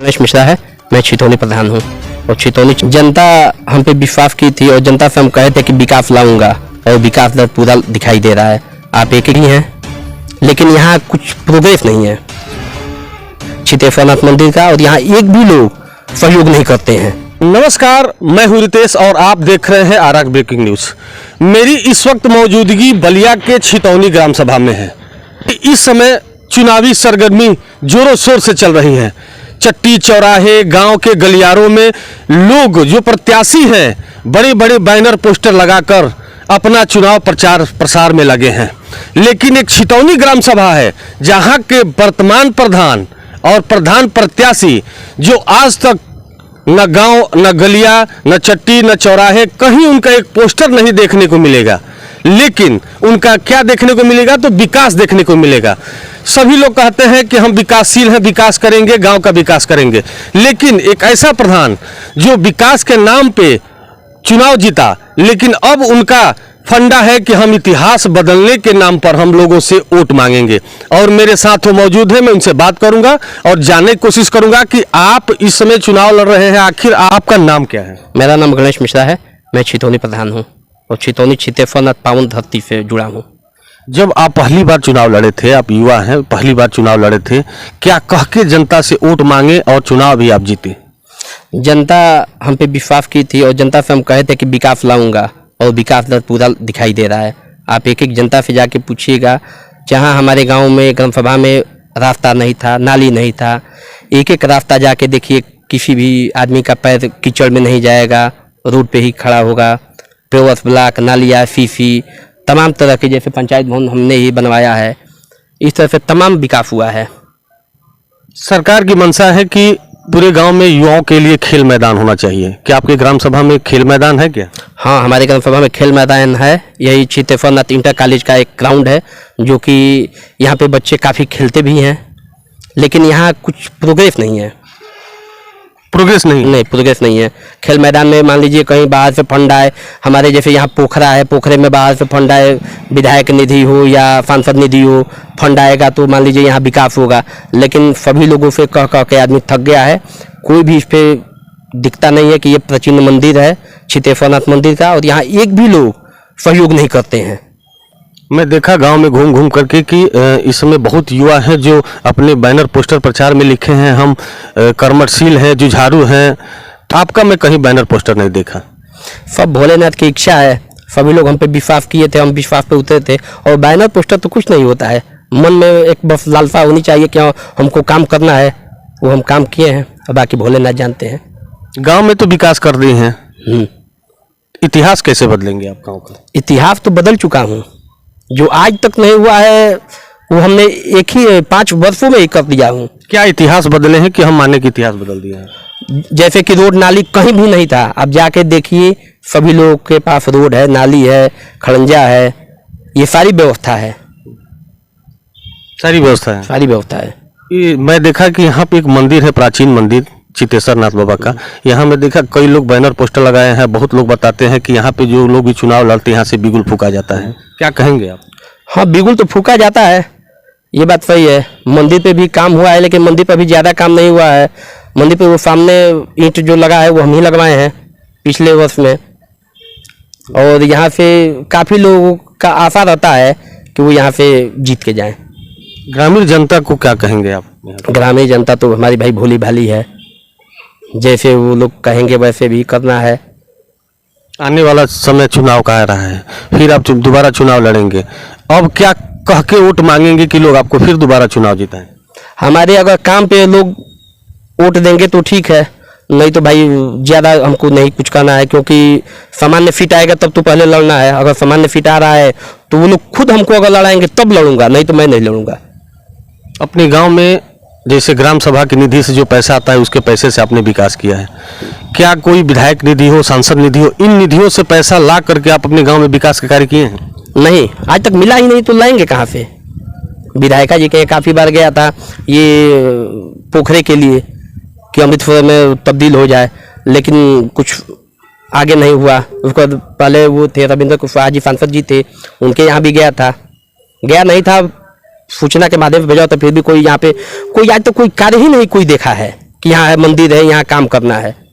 गणेश मिश्रा है। मैं छितौनी प्रधान हूँ और छितौनी जनता हम पे विश्वास की थी और जनता से हम कहे थे कि विकास लाऊंगा और विकास दर पूरा दिखाई दे रहा है। आप एक ही हैं लेकिन यहाँ कुछ प्रोग्रेस नहीं है छितेश्वरनाथ मंदिर का और यहाँ एक भी लोग सहयोग नहीं करते हैं। नमस्कार, मैं हूं रितेश और आप देख रहे हैं आरक ब्रेकिंग न्यूज। मेरी इस वक्त मौजूदगी बलिया के छितौनी ग्राम सभा में है। इस समय चुनावी सरगर्मी जोरों शोर से चल रही है। चट्टी चौराहे गांव के गलियारों में लोग जो प्रत्याशी हैं बड़े बड़े बैनर पोस्टर लगाकर अपना चुनाव प्रचार प्रसार में लगे हैं। लेकिन एक छितौनी ग्राम सभा है जहां के वर्तमान प्रधान और प्रधान प्रत्याशी जो आज तक न गांव न गलिया न चट्टी न चौराहे कहीं उनका एक पोस्टर नहीं देखने को मिलेगा। लेकिन उनका क्या देखने को मिलेगा तो विकास देखने को मिलेगा। सभी लोग कहते हैं कि हम विकासशील हैं, विकास करेंगे, गांव का विकास करेंगे। लेकिन एक ऐसा प्रधान जो विकास के नाम पे चुनाव जीता, लेकिन अब उनका फंडा है कि हम इतिहास बदलने के नाम पर हम लोगों से वोट मांगेंगे। और मेरे साथ वो मौजूद है, मैं उनसे बात करूंगा और जानने की कोशिश करूंगा कि आप इस समय चुनाव लड़ रहे हैं, आखिर आपका नाम क्या है? मेरा नाम गणेश मिश्रा है। मैं छितौनी प्रधान हूँ और छितौनी छितेश्वरनाथ पावन धरती से जुड़ा हूँ। जब आप पहली बार चुनाव लड़े थे, आप युवा हैं, पहली बार चुनाव लड़े थे, क्या कह के जनता से वोट मांगे और चुनाव भी आप जीते? जनता हम पे विश्वास की थी और जनता से हम कहे थे कि विकास लाऊंगा और विकास दर पूरा दिखाई दे रहा है। आप एक एक जनता से जाके पूछिएगा, जहाँ हमारे गांव में ग्राम सभा में रास्ता नहीं था, नाली नहीं था, एक एक रास्ता जाके देखिए, किसी भी आदमी का पैर कीचड़ में नहीं जाएगा, रोड पे ही खड़ा होगा। पेवर्स ब्लॉक, नालिया, सीसी, तमाम तरह के, जैसे पंचायत भवन हमने ही बनवाया है। इस तरह से तमाम विकास हुआ है। सरकार की मंशा है कि पूरे गांव में युवाओं के लिए खेल मैदान होना चाहिए। क्या आपके ग्राम सभा में खेल मैदान है क्या? हाँ, हमारे ग्राम सभा में खेल मैदान है। यही छितेश्वरनाथ इंटर कॉलेज का एक ग्राउंड है जो कि यहाँ पे बच्चे काफ़ी खेलते भी हैं, लेकिन यहाँ कुछ प्रोग्रेस नहीं है। प्रोग्रेस नहीं है। खेल मैदान में मान लीजिए कहीं बाहर से फंड आए, हमारे जैसे यहाँ पोखरा है, पोखरे में बाहर से फंड आए, विधायक निधि हो या सांसद निधि हो, फंड आएगा तो मान लीजिए यहाँ विकास होगा। लेकिन सभी लोगों से कह कह के आदमी थक गया है। कोई भी इस पर दिखता नहीं है कि ये प्राचीन मंदिर है छितेश्वरनाथ मंदिर का और यहाँ एक भी लोग सहयोग नहीं करते हैं। मैं देखा गांव में घूम घूम करके कि इस समय बहुत युवा हैं जो अपने बैनर पोस्टर प्रचार में लिखे हैं हम कर्मठशील हैं, जुझारू हैं। आपका मैं कहीं बैनर पोस्टर नहीं देखा। सब भोलेनाथ की इच्छा है। सभी लोग हम पे विश्वास किए थे, हम विश्वास पे उतरे थे और बैनर पोस्टर तो कुछ नहीं होता है। मन में एक बस लालसा होनी चाहिए कि हमको काम करना है, वो हम काम किए हैं और बाकी भोलेनाथ जानते हैं। गाँव में तो विकास कर दिए हैं, इतिहास कैसे बदलेंगे आप गाँव का? इतिहास तो बदल चुका हूँ। जो आज तक नहीं हुआ है वो हमने एक ही 5 वर्षों में ही कर दिया हूँ। क्या इतिहास बदले हैं कि हम माने कि इतिहास बदल दिया है? जैसे कि रोड नाली कहीं भी नहीं था, अब जाके देखिए सभी लोगों के पास रोड है, नाली है, खड़ंजा है, ये सारी व्यवस्था है। सारी व्यवस्था है। ये मैं देखा कि यहाँ पे एक मंदिर है, प्राचीन मंदिर छितेश्वरनाथ बाबा का। यहाँ मैं देखा कई लोग बैनर पोस्टर लगाए हैं। बहुत लोग बताते हैं कि यहाँ पे जो लोग भी चुनाव लड़ते हैं यहाँ से बिगुल फूका जाता है। क्या कहेंगे आप? हाँ, बिगुल तो फूका जाता है, ये बात सही है। मंदिर पे भी काम हुआ है लेकिन मंदिर पे भी ज़्यादा काम नहीं हुआ है। मंदिर पे वो सामने ईंट जो लगा है वो हम ही लगवाए हैं पिछले वर्ष में। और यहाँ से काफ़ी लोगों का आशा रहता है कि वो यहाँ से जीत के जाएं। ग्रामीण जनता को क्या कहेंगे आप? ग्रामीण जनता तो हमारी भाई भोली भाली है, जैसे वो लोग कहेंगे वैसे भी करना है। आने वाला समय चुनाव का आ रहा है, फिर आप दोबारा चुनाव लड़ेंगे। अब क्या कह के वोट मांगेंगे कि लोग आपको फिर दोबारा चुनाव जिताएं? हमारे अगर काम पे लोग वोट देंगे तो ठीक है, नहीं तो भाई ज़्यादा हमको नहीं कुछ करना है, क्योंकि सामान्य फिट आएगा तब तो पहले लड़ना है। अगर सामान्य फिट आ रहा है तो वो लोग खुद हमको अगर लड़ाएंगे तब लड़ूंगा, नहीं तो मैं नहीं लड़ूंगा। अपने गांव में जैसे ग्राम सभा की निधि से जो पैसा आता है उसके पैसे से आपने विकास किया है। क्या कोई विधायक निधि हो, सांसद निधि हो, इन निधियों से पैसा ला करके आप अपने गांव में विकास के कार्य किए हैं? नहीं, आज तक मिला ही नहीं तो लाएंगे कहाँ से? विधायका जी के काफ़ी बार गया था ये पोखरे के लिए कि अमृतसर में तब्दील हो जाए, लेकिन कुछ आगे नहीं हुआ। उसको पहले वो थे रविंद्र कुशवाहा जी, सांसद जी थे, उनके यहाँ भी गया नहीं था, सूचना के माध्यम से भेजा, तो फिर भी कोई यहाँ पे कोई आज तक कोई कार्य ही नहीं कोई देखा है। कि यहाँ है मंदिर है, यहाँ काम करना है।